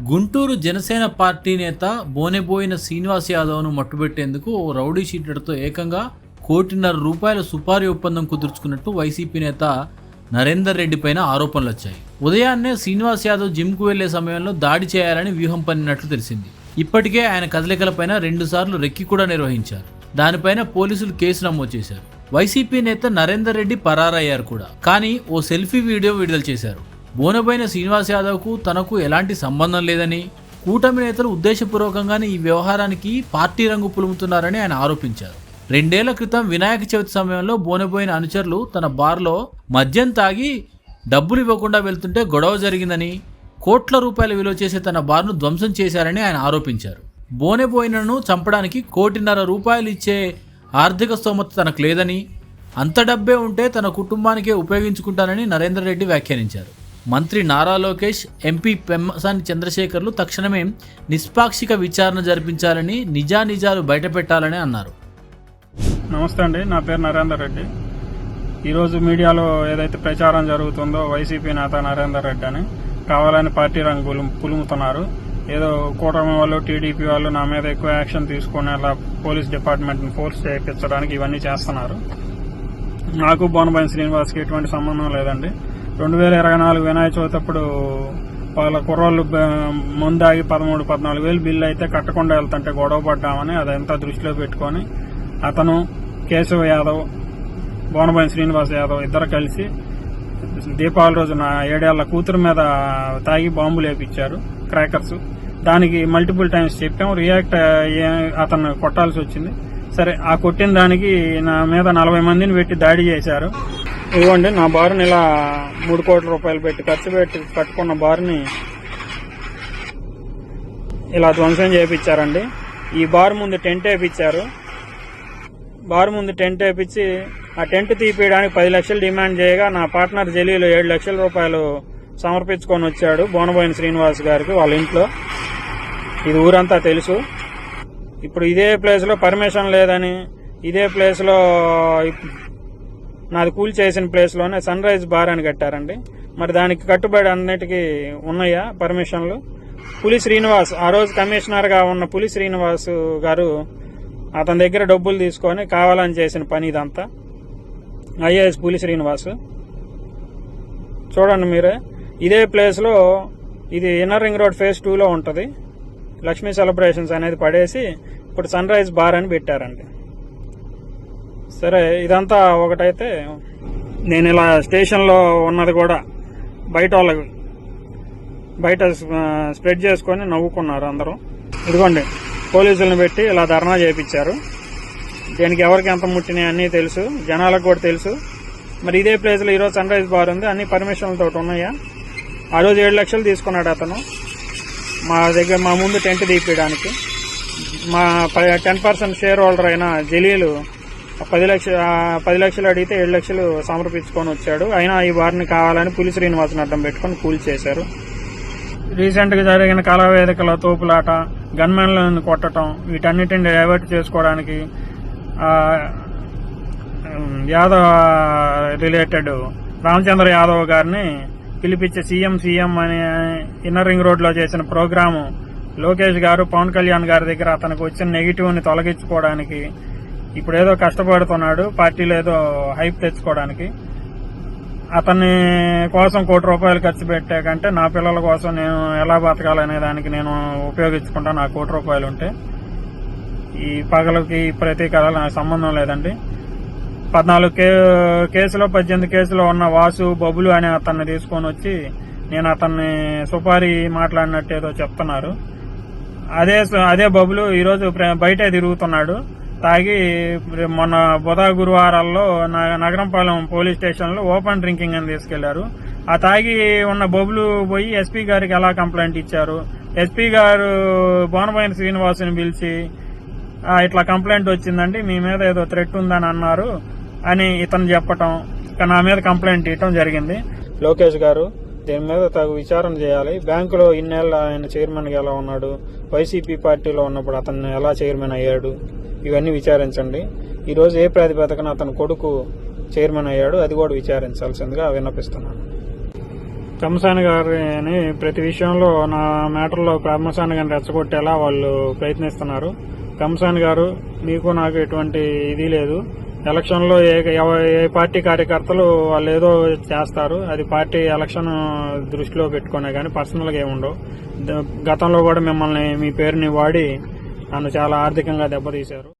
Guntur Janasena party నేత బోనెబోయిన శ్రీనివాస్ యాదవ్ను మట్టుబెట్టేందుకు ఓ rowdy షీటర్తో ఏకంగా ₹1.5 కోటి సుపారీ ఒప్పందం కుదుర్చుకున్నట్టు వైసీపీ నేత నరేందర్ రెడ్డి పైన ఆరోపణలు వచ్చాయి. ఉదయాన్నే శ్రీనివాస్ యాదవ్ జిమ్కు వెళ్లే సమయంలో దాడి చేయాలని వ్యూహం పన్నినట్లు తెలిసింది. ఇప్పటికే ఆయన కదలికలపైన 2 సార్లు రెక్కి కూడా నిర్వహించారు. దానిపైన పోలీసులు కేసు నమోదు చేశారు. వైసీపీ నేత నరేందర్ రెడ్డి పరారయ్యారు కూడా. కానీ ఓ సెల్ఫీ వీడియో విడుదల చేశారు. బోనెబోయిన శ్రీనివాస్ యాదవ్కు తనకు ఎలాంటి సంబంధం లేదని, కూటమి నేతలు ఉద్దేశపూర్వకంగానే ఈ వ్యవహారానికి పార్టీ రంగు పులుముతున్నారని ఆయన ఆరోపించారు. 2 ఏళ్ల క్రితం వినాయక చవితి సమయంలో బోనెబోయిన అనుచరులు తన బార్లో మద్యం తాగి డబ్బులు ఇవ్వకుండా వెళ్తుంటే గొడవ జరిగిందని, కోట్ల రూపాయల విలువ చేసే తన బార్ను ధ్వంసం చేశారని ఆయన ఆరోపించారు. బోనెబోయినను చంపడానికి ₹1.5 కోటి ఇచ్చే ఆర్థిక స్తోమత తనకు లేదని, అంత డబ్బే ఉంటే తన కుటుంబానికే ఉపయోగించుకుంటానని నరేందర్ రెడ్డి వ్యాఖ్యానించారు. మంత్రి నారా లోకేష్, ఎంపీ పెమ్మసాని చంద్రశేఖర్లు తక్షణమే నిష్పాక్షిక విచారణ జరిపించాలని, నిజానిజాలు బయటపెట్టాలని అన్నారు. నమస్తే అండి, నా పేరు నరేందర్ రెడ్డి. ఈరోజు మీడియాలో ఏదైతే ప్రచారం జరుగుతుందో వైసీపీ నేత నరేందర్ రెడ్డి అని కావాలని పార్టీ రంగులు పులుముతున్నారు. ఏదో కూటమి వాళ్ళు, టీడీపీ వాళ్ళు నా మీద ఎక్కువ యాక్షన్ తీసుకుని అలా పోలీస్ డిపార్ట్మెంట్ని ఫోర్స్ చేయించడానికి ఇవన్నీ చేస్తున్నారు. నాకు బోనబోయిన శ్రీనివాస్కి ఎటువంటి సంబంధం లేదండి. 2024 వినాయక చవితి అప్పుడు వాళ్ళ కుర్రోళ్ళు ముందాగి 13-14 బిల్లు అయితే కట్టకుండా వెళ్తుంటే గొడవ పడ్డామని అదంతా దృష్టిలో పెట్టుకొని అతను, కేశవ యాదవ్, బోనబోయిన శ్రీనివాస్ యాదవ్ ఇద్దరు కలిసి దీపావళి రోజు నా 7 ఏళ్ల కూతురు మీద తాగి బాంబులు వేపించారు, క్రాకర్స్. దానికి మల్టిపుల్ టైమ్స్ చెప్పాం, రియాక్ట్ అతను కొట్టాల్సి వచ్చింది. సరే, ఆ కొట్టిన దానికి నా మీద 40 మందిని పెట్టి దాడి చేశారు. ఇవ్వండి, నా బారుని ఇలా ₹3 కోట్ల పెట్టి ఖర్చు పెట్టి కట్టుకున్న బారుని ఇలా ధ్వంసం చేయించారండి. ఈ బారు ముందు టెంట్ వేయించారు. బారు ముందు టెంట్ వేయించి ఆ టెంట్ తీపియడానికి 10 లక్షలు డిమాండ్ చేయగా నా పార్ట్నర్ జలీలు ₹7 లక్షలు సమర్పించుకొని వచ్చాడు బోనబోయిన శ్రీనివాస్ గారికి వాళ్ళ ఇంట్లో. ఇది ఊరంతా తెలుసు. ఇప్పుడు ఇదే ప్లేస్లో పర్మిషన్ లేదని, ఇదే ప్లేస్లో నాది కూల్ చేసిన ప్లేస్లోనే సన్ రైజ్ బార్ అని కట్టారండి. మరి దానికి కట్టుబడి అన్నిటికీ ఉన్నాయా పర్మిషన్లు? పులి శ్రీనివాస్, ఆ రోజు కమిషనర్గా ఉన్న పులి శ్రీనివాస్ గారు అతని దగ్గర డబ్బులు తీసుకొని కావాలని చేసిన పని ఇదంతా. ఐఏఎస్ పులి శ్రీనివాస్ చూడండి మీరే. ఇదే ప్లేస్లో ఇది ఇన్నర్ రింగ్ రోడ్ ఫేజ్ 2లో ఉంటుంది. లక్ష్మీ సెలబ్రేషన్స్ అనేది పడేసి ఇప్పుడు సన్ రైజ్ బార్ అని పెట్టారండి. సరే, ఇదంతా ఒకటైతే నేను ఇలా స్టేషన్లో ఉన్నది కూడా బయట స్ప్రెడ్ చేసుకొని నవ్వుకున్నారు అందరూ. ఇదిగోండి, పోలీసులను పెట్టి ఇలా ధర్నా చేయించారు. దీనికి ఎవరికి ఎంత ముట్టినాయి అన్నీ తెలుసు, జనాలకు కూడా తెలుసు. మరి ఇదే ప్లేస్లో ఈరోజు సన్ రైజ్ బార్ ఉంది, అన్ని పర్మిషన్లతో ఉన్నాయా? ఆ రోజు 7 లక్షలు తీసుకున్నాడు అతను మా ముందు టెంట్ తీపియడానికి. మా 10% షేర్ హోల్డర్ అయిన జలీలు 10 లక్షలు అడిగితే 7 లక్షలు సమర్పించుకొని వచ్చాడు. అయినా ఈ బార్ని కావాలని పులి శ్రీనివాసుని అడ్డం పెట్టుకొని కూల్ చేశారు. రీసెంట్ గా జరిగిన కళావేదికల తోపులాట, గన్మెన్లను కొట్టడం, వీటన్నిటిని డైవర్ట్ చేసుకోవడానికి యాదవ్ రిలేటెడ్ రామచంద్ర యాదవ్ గారిని పిలిపించి సీఎం అని ఇన్నర్ రింగ్ రోడ్ లో చేసిన ప్రోగ్రాము లోకేష్ గారు, పవన్ కళ్యాణ్ గారి దగ్గర అతనికి వచ్చిన నెగిటివ్ ని తొలగించుకోవడానికి ఇప్పుడు ఏదో కష్టపడుతున్నాడు, పార్టీలో ఏదో హైప్ తెచ్చుకోవడానికి. అతన్ని కోసం ₹1 కోటి ఖర్చు పెట్టే కంటే నా పిల్లల కోసం నేను ఎలా బతకాలనే దానికి నేను ఉపయోగించుకుంటాను. ఆ ₹1 కోటి ఉంటే ఈ పగలకి ప్రతీకారాలు నాకు సంబంధం లేదండి. 14 కేసులో 18 కేసులో ఉన్న వాసు, బబులు అనే అతన్ని తీసుకొని వచ్చి నేను అతన్ని సుపారీ మాట్లాడినట్టు ఏదో చెప్తున్నారు. అదే బబులు ఈరోజు బయటే తిరుగుతున్నాడు తాగి. మొన్న బుధ గురువారాల్లో నగరంపాలెం పోలీస్ స్టేషన్ లో ఓపెన్ డ్రింకింగ్ అని తీసుకెళ్లారు. ఆ తాగి ఉన్న బొబులు పోయి ఎస్పీ గారికి ఎలా కంప్లైంట్ ఇచ్చారు? ఎస్పీ గారు బోనబోయిన శ్రీనివాసుని పిలిచి ఇట్లా కంప్లైంట్ వచ్చిందండి, మీ మీద ఏదో థ్రెట్ ఉందని అన్నారు అని ఇతను చెప్పటం, నా మీద కంప్లైంట్ ఇవ్వటం జరిగింది. లోకేష్ గారు దీని మీద తగు విచారణ చేయాలి. బ్యాంకులో ఇన్నేళ్ల ఆయన చైర్మన్ గా ఎలా ఉన్నాడు, వైసీపీ పార్టీలో ఉన్నప్పుడు అతను ఎలా చైర్మన్ అయ్యాడు, ఇవన్నీ విచారించండి. ఈరోజు ఏ ప్రాతిపదికన అతని కొడుకు చైర్మన్ అయ్యాడు, అది కూడా విచారించాల్సిందిగా విన్నపిస్తున్నాను. పెమ్మసాని గారిని ప్రతి విషయంలో నా మ్యాటర్లో పెమ్మసాని గారిని రెచ్చగొట్టేలా వాళ్ళు ప్రయత్నిస్తున్నారు. పెమ్మసాని గారు, మీకు నాకు ఎటువంటి ఇది లేదు. ఎలక్షన్లో ఏ పార్టీ కార్యకర్తలు వాళ్ళు ఏదో చేస్తారు, అది పార్టీ ఎలక్షన్ దృష్టిలో పెట్టుకునే కానీ పర్సనల్గా ఏముండవు. గతంలో కూడా మిమ్మల్ని మీ పేరుని వాడి నన్ను చాలా ఆర్థికంగా దెబ్బతీశారు.